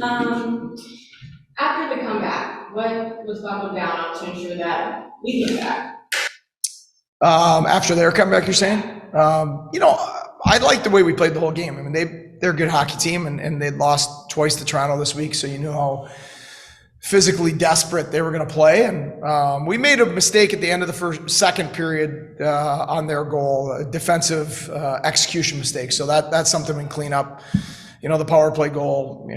Um, After the comeback, what was buckled down to ensure that we get back? After their comeback, you're saying? I like the way we played the whole game. I mean, they're a good hockey team, and they lost twice to Toronto this week, so you knew how physically desperate they were going to play. And we made a mistake at the end of the second period on their goal, a defensive execution mistake. So that's something we can clean up. The power play goal,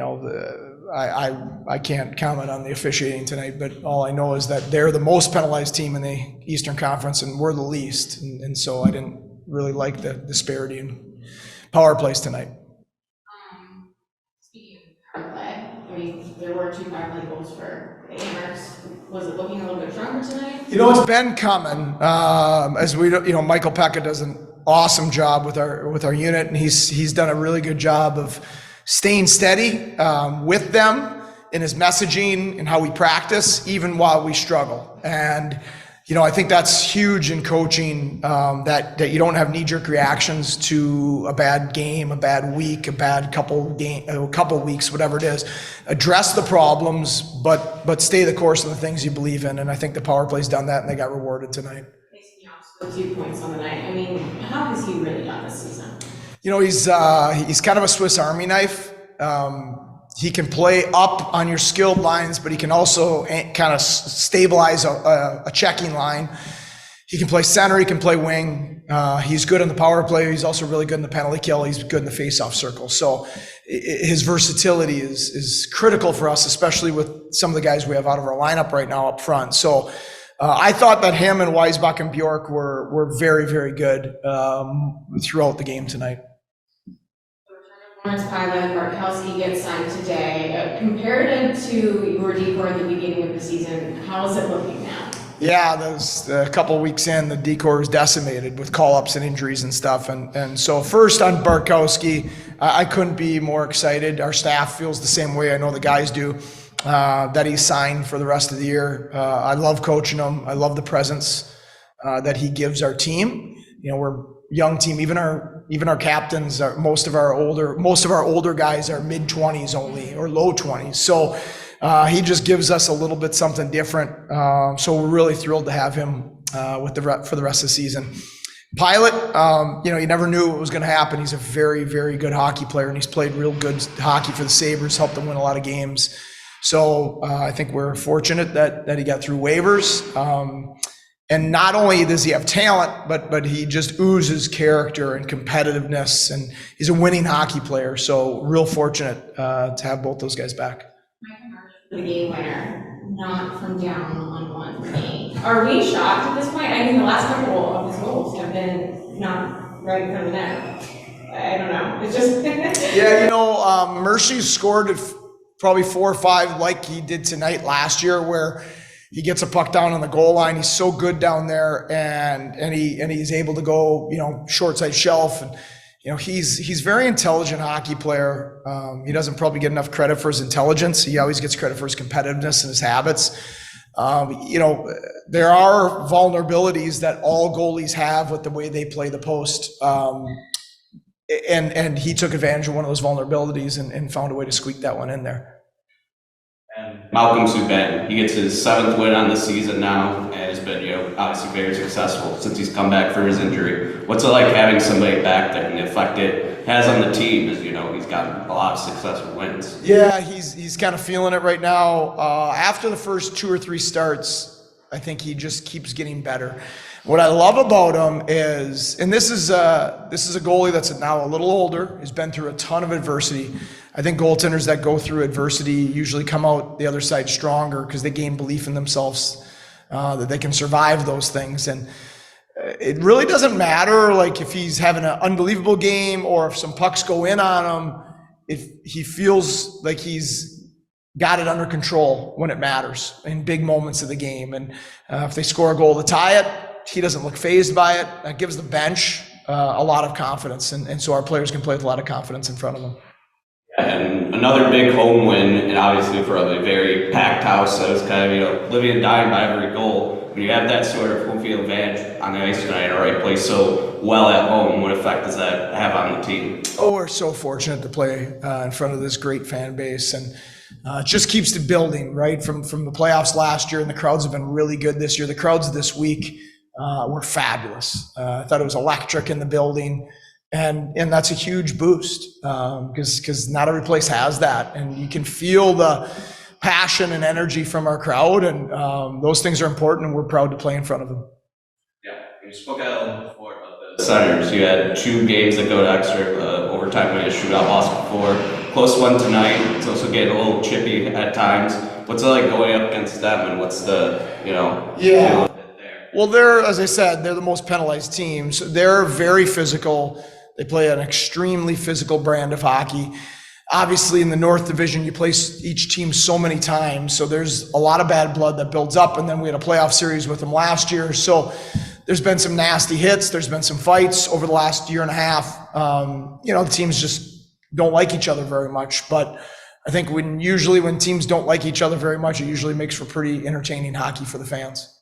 I can't comment on the officiating tonight, but all I know is that they're the most penalized team in the Eastern Conference, and we're the least. And so I didn't really like the disparity in power plays tonight. Speaking of power play, I mean, there were 2 power play goals for the Amherst. Was it looking a little bit stronger tonight? It's been coming. As we, Michael Pekka does an awesome job with our unit, and he's done a really good job of staying steady with them in his messaging and how we practice, even while we struggle. And I think that's huge in coaching, that you don't have knee-jerk reactions to a bad game, a bad week, a bad couple weeks, whatever it is. Address the problems, but stay the course on the things you believe in. And I think the power play's done that, and they got rewarded tonight. With 2 points on the night. I mean, how has he really done this season? He's kind of a Swiss Army knife. He can play up on your skilled lines, but he can also kind of stabilize a checking line. He can play center, he can play wing. He's good in the power play. He's also really good in the penalty kill. He's good in the face-off circle. So his versatility is critical for us, especially with some of the guys we have out of our lineup right now up front. So I thought that him and Weisbach and Bjork were very, very good throughout the game tonight. Lawrence Pilot, Bartkowski gets signed today. Comparative to your decor at the beginning of the season, how is it looking now? Yeah, there's a couple of weeks in, the decor was decimated with call-ups and injuries and stuff. And so first on Bartkowski, I couldn't be more excited. Our staff feels the same way. I know the guys do. That he's signed for the rest of the year. I love coaching him. I love the presence that he gives our team. We're a young team. Even our captains are, most of our older guys are mid-20s only or low 20s. So he just gives us a little bit something different. So we're really thrilled to have him for the rest of the season. Pilot, you never knew what was going to happen. He's a very, very good hockey player, and he's played real good hockey for the Sabres, helped them win a lot of games. So I think we're fortunate that he got through waivers. And not only does he have talent, but he just oozes character and competitiveness, and he's a winning hockey player. So real fortunate to have both those guys back. The game winner, not from down on 1 game. Are we shocked at this point? I mean, the last couple of his goals have been not right in front of the net. I don't know. It's just yeah, Mercy's scored probably 4 or 5 like he did tonight last year, where he gets a puck down on the goal line. He's so good down there, and he's able to go, short side shelf, and he's very intelligent hockey player. He doesn't probably get enough credit for his intelligence. He always gets credit for his competitiveness and his habits. There are vulnerabilities that all goalies have with the way they play the post. And he took advantage of one of those vulnerabilities and found a way to squeak that one in there. And Malcolm Subban, he gets his 7th win on the season now, and has been, obviously very successful since he's come back from his injury. What's it like having somebody back that can the effect it has on the team? As he's got a lot of successful wins. Yeah, he's kind of feeling it right now. After the first 2 or 3 starts, I think he just keeps getting better. What I love about him is, and this is a goalie that's now a little older, has been through a ton of adversity. I think goaltenders that go through adversity usually come out the other side stronger because they gain belief in themselves, that they can survive those things. And it really doesn't matter, like, if he's having an unbelievable game or if some pucks go in on him. If he feels like he's got it under control when it matters in big moments of the game. And if they score a goal to tie it, he doesn't look fazed by it. That gives the bench a lot of confidence. And so our players can play with a lot of confidence in front of them. And another big home win, and obviously for a very packed house, that was kind of, living and dying by every goal. When you have that sort of home field advantage on the ice tonight in the right place. So well at home, what effect does that have on the team? Oh, we're so fortunate to play in front of this great fan base, and it just keeps the building, right? From the playoffs last year, and the crowds have been really good this year. The crowds this week were fabulous. I thought it was electric in the building, and that's a huge boost because not every place has that, and you can feel the passion and energy from our crowd, and those things are important, and we're proud to play in front of them. Yeah, you spoke out a little before about the Senators. You had 2 games that go to extra overtime when you shootout loss before. Close one tonight. It's also getting a little chippy at times. What's it like going up against them, and what's the, Yeah. feel of it there? Well, they're, as I said, they're the most penalized team. So they're very physical. They play an extremely physical brand of hockey. Obviously, in the North Division, you play each team so many times, so there's a lot of bad blood that builds up, and then we had a playoff series with them last year, so there's been some nasty hits, there's been some fights over the last year and a half. The teams just don't like each other very much, but I think when teams don't like each other very much, it usually makes for pretty entertaining hockey for the fans.